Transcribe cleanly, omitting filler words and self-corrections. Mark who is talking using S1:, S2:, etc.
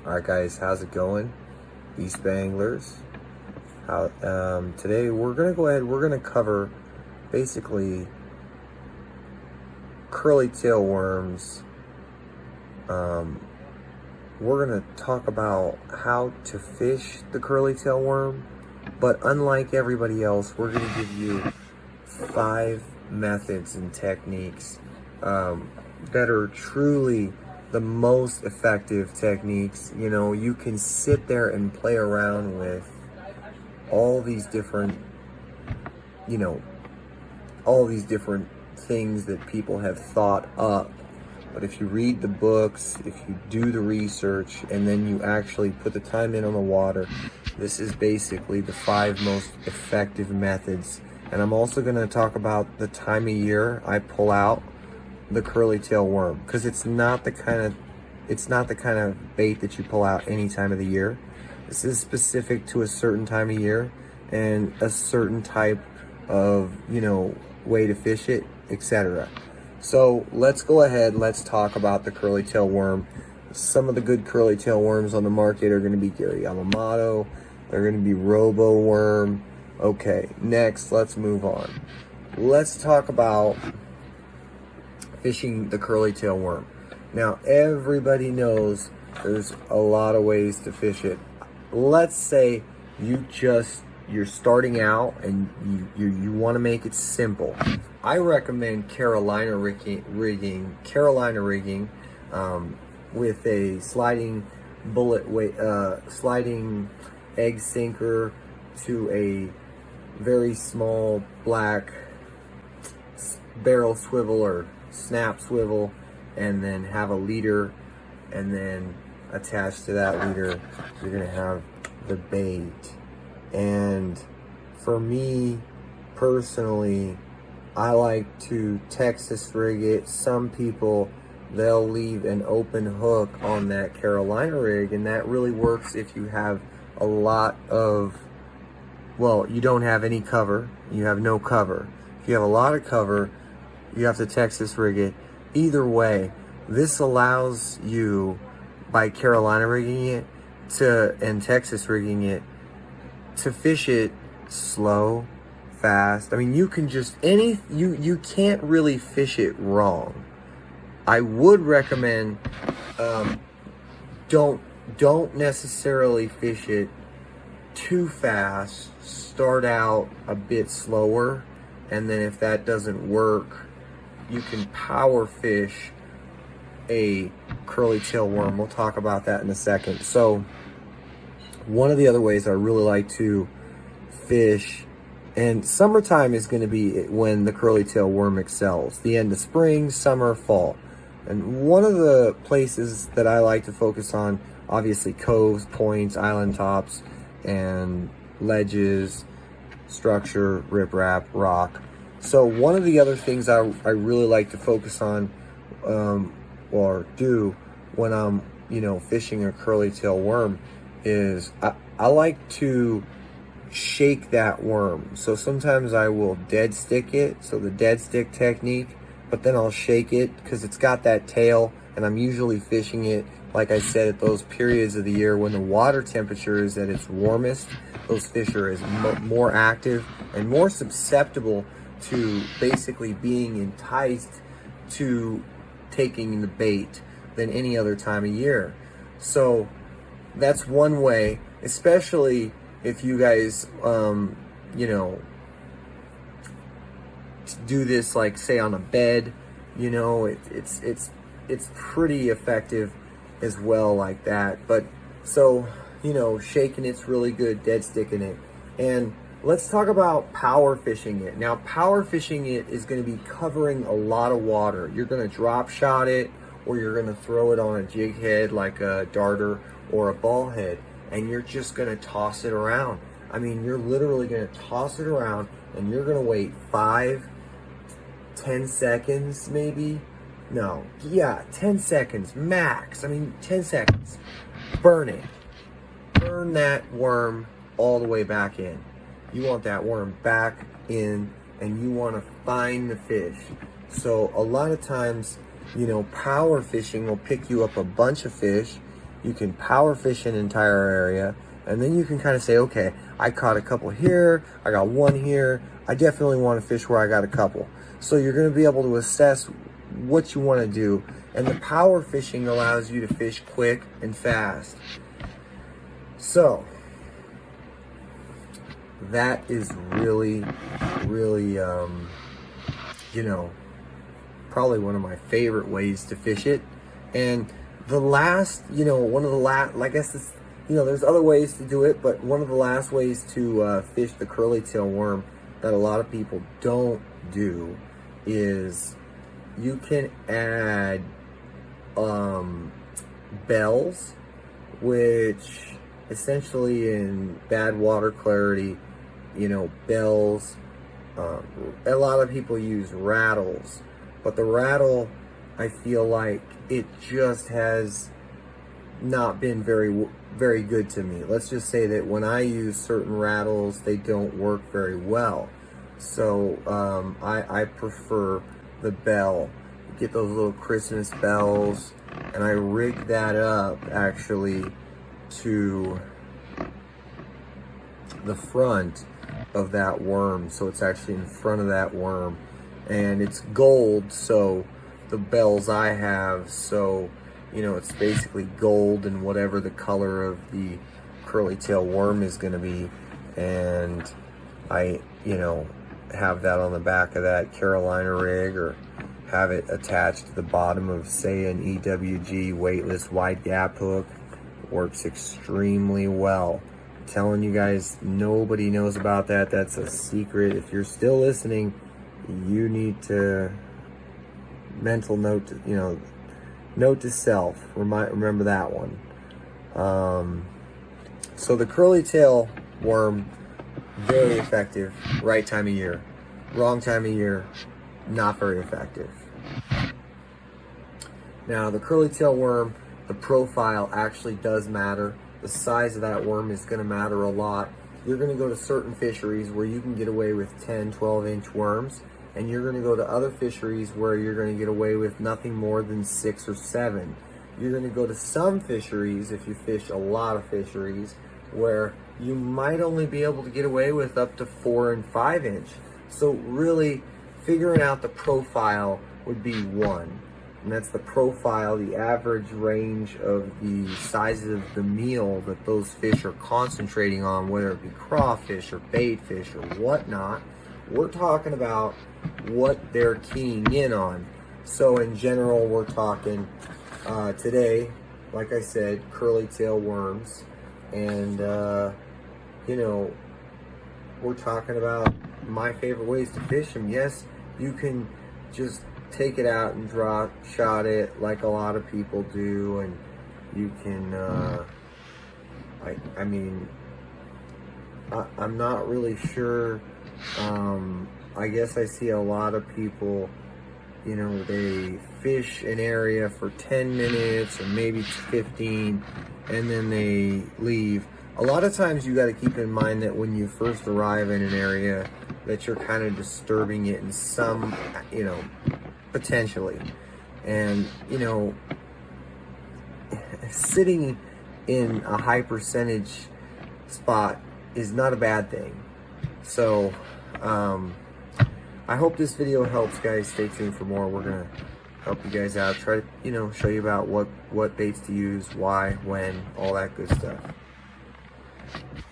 S1: Alright guys, how's it going? Eastbayanglers. Today we're gonna cover basically curly tail worms. We're gonna talk about how to fish the curly tail worm, but unlike everybody else, we're gonna give you 5 methods and techniques that are truly the most effective techniques. You know, you can sit there and play around with all these different, things that people have thought up. But if you read the books, if you do the research, and then you actually put the time in on the water, this is basically the 5 most effective methods. And I'm also going to talk about the time of year I pull out the curly tail worm, because it's not the kind of bait that you pull out any time of the year. This is specific to a certain time of year and a certain type of, way to fish it, etc. So let's go ahead, let's talk about the curly tail worm. Some of the good curly tail worms on the market are going to be Gary Yamamoto, they're going to be Robo Worm. Okay, next, let's move on. Let's talk about fishing the curly tail worm. Now, everybody knows there's a lot of ways to fish it. Let's say you're starting out and you want to make it simple. I recommend Carolina rigging with a sliding sliding egg sinker to a very small black barrel swivel or snap swivel, and then have a leader, and then attached to that leader you're gonna have the bait. And for me personally, I like to Texas rig it. Some people, they'll leave an open hook on that Carolina rig, and that really works if you have a lot of, you don't have any cover, you have no cover. If you have a lot of cover, you have to Texas rig it. Either way, this allows you, by Carolina rigging it and Texas rigging it, to fish it slow, fast. I mean, you can just you can't really fish it wrong. I would recommend don't necessarily fish it too fast. Start out a bit slower, and then if that doesn't work, you can power fish a curly tail worm. We'll talk about that in a second. So one of the other ways I really like to fish, and summertime is going to be when the curly tail worm excels. The end of spring, summer, fall. And one of the places that I like to focus on, obviously coves, points, island tops, and ledges, structure, riprap, rock. So one of the other things I really like to focus on or do when I'm fishing a curly tail worm is I like to shake that worm. So sometimes I will dead stick it, so the dead stick technique, but then I'll shake it because it's got that tail, and I'm usually fishing it, like I said, at those periods of the year when the water temperature is at its warmest. Those fish are more active and more susceptible to basically being enticed to taking the bait than any other time of year. So that's one way, especially if you guys do this, like, say, on a bed. It's pretty effective as well like that. But so shaking it's really good, dead sticking it. And let's talk about power fishing it. Now, power fishing it is going to be covering a lot of water. You're going to drop shot it, or you're going to throw it on a jig head like a darter or a ball head, and you're just going to toss it around. I mean, you're literally going to toss it around, and you're going to wait 5-10 seconds maybe. No, yeah, 10 seconds max. I mean, 10 seconds. Burn it. Burn that worm all the way back in. You want that worm back in, and you want to find the fish. So a lot of times, power fishing will pick you up a bunch of fish, You can power fish an entire area, and then you can kind of say, okay, I caught a couple here, I got one here, I definitely want to fish where I got a couple. So you're going to be able to assess what you want to do, and the power fishing allows you to fish quick and fast. So that is really, really, you know, probably one of my favorite ways to fish it. And the last, you know, one of the last, I guess it's, you know, there's other ways to do it, but one of the last ways to fish the curly tail worm that a lot of people don't do is you can add bells, which essentially in bad water clarity, you know, bells, a lot of people use rattles, but the rattle, I feel like it just has not been very good to me. Let's just say that when I use certain rattles, they don't work very well. So I prefer the bell. Get those little Christmas bells, and I rig that up actually to the front of that worm, so it's actually in front of that worm, and it's gold, so the bells I have, so you know, it's basically gold and whatever the color of the curly tail worm is going to be. And I, you know, have that on the back of that Carolina rig, or have it attached to the bottom of, say, an EWG weightless wide gap hook. It works extremely well. I'm telling you guys, nobody knows about that. That's a secret. If you're still listening, you need to mental note to, you know, note to self, remember that one. So the curly tail worm, very effective, right time of year. Wrong time of year, not very effective. Now the curly tail worm, the profile actually does matter. The size of that worm is going to matter a lot. You're going to go to certain fisheries where you can get away with 10, 12-inch worms, and you're going to go to other fisheries where you're going to get away with nothing more than 6 or 7. You're going to go to some fisheries, if you fish a lot of fisheries, where you might only be able to get away with up to 4 and 5-inch. So really, figuring out the profile would be one. And that's the profile, the average range of the sizes of the meal that those fish are concentrating on, whether it be crawfish or bait fish or whatnot. We're talking about what they're keying in on. So in general, we're talking today, like I said, curly tail worms, and you know, we're talking about my favorite ways to fish them. Yes, you can just take it out and drop shot it like a lot of people do, and you can I mean, I'm not really sure. I guess I see a lot of people, you know, they fish an area for 10 minutes or maybe 15, and then they leave. A lot of times you got to keep in mind that when you first arrive in an area, that you're kind of disturbing it in some, you know, potentially. And, you know, sitting in a high percentage spot is not a bad thing. So, I hope this video helps, guys. Stay tuned for more. We're going to help you guys out. Try to, you know, show you about what baits to use, why, when, all that good stuff.